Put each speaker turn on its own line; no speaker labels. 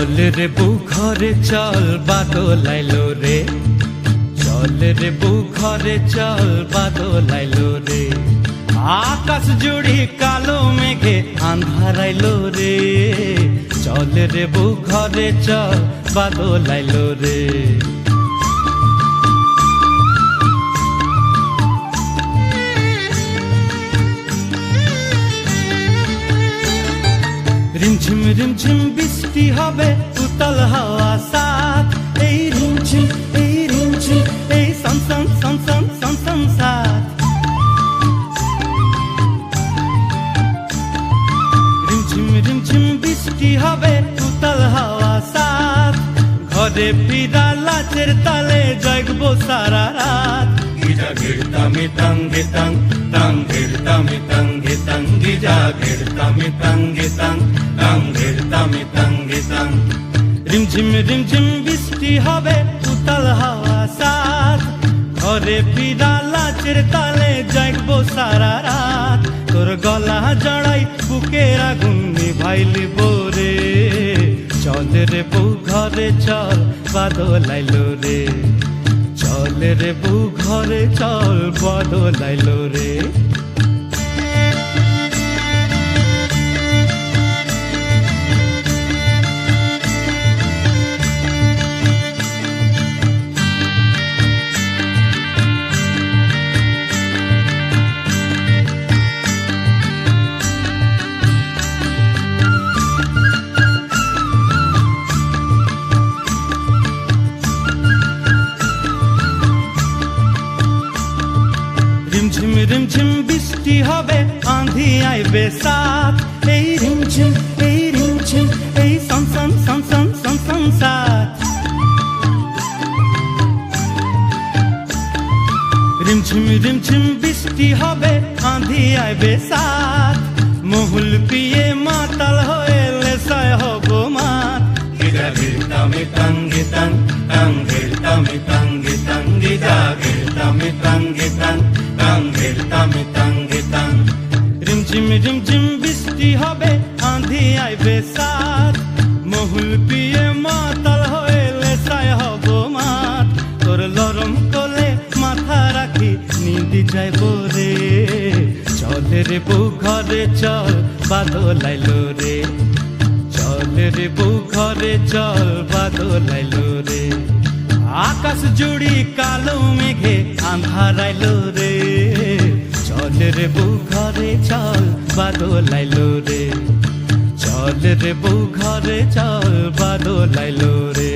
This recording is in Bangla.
চল রে বউ ঘরে চল বাদল আইলো রে, চল রে বউ ঘরে চল বাদল আইলো রে। আকাশ জুড়ি কালো মেঘে আন্ধার আইলো রে, চল রে বউ ঘরে চল বাদল আইলো রে। রিমঝিম রিমঝিম বৃষ্টি হবে উতল হাওয়া সাথ, এই রিমঝিম এই সন সন সন সন সন সন সাথ। রিমঝিম রিমঝিম বৃষ্টি হবে উতল হাওয়া সাথ, ঘরে ফিরা লাচের তালে জাগবো সারা রাত। Giza গিরতামি তাঙ্গে তাং তাং গিরতামি তাঙ্গে তাং, Giza গিরতামি তাঙ্গে তাং তাং গিরতামি তাঙ্গে তাং। রিমঝিম রিমঝিম বৃষ্টি হবে উতল হাওয়া সাথ, ঘরে ফিরা লাচের তালে জাগবো সারা রাত। তোর গলা জড়াই বুকের আগুন নিভাইলি বোরে, চল রে বউ ঘরে চল বাদল আইলো রে, চল রে বউ ঘরে চল বাদল আইলো রে। রিমঝিম রিমঝিম বৃষ্টি হবে আঁধি আইবে সাথ, এই রিমঝিম এই সন সন সন সন সন সন সাথ। রিমঝিম রিমঝিম বৃষ্টি হবে আঁধি আইবে সাথ, মহুল পিয়ে মাতাল হয়ে লেসায় হব মাত। Giza গিরতামি তাঙ্গে তাং তাং গিরতামি তাঙ্গে তাং, Giza গিরতামি তাঙ্গে তাং তাং গিরতামি তাঙ্গে তাং। রিমঝিম রিমঝিম বৃষ্টি হবে আঁধি আইবে সাথ, মহুল পিয়ে মাতাল হয়ে লেসায় হব মাত। তোর লরম কোলে মাথা রাখি নিদি যাইব রে, চল রে বউ ঘরে চল বাদল আইলো রে, চল রে বউ ঘরে চল বাদল আইলো রে। আকাশ জুড়ি কালো মেঘে আন্ধার আইলো রে, চল রে বউ ঘরে চল বাদল আইলো রে, চল রে বউ ঘরে চল বাদল আইলো রে।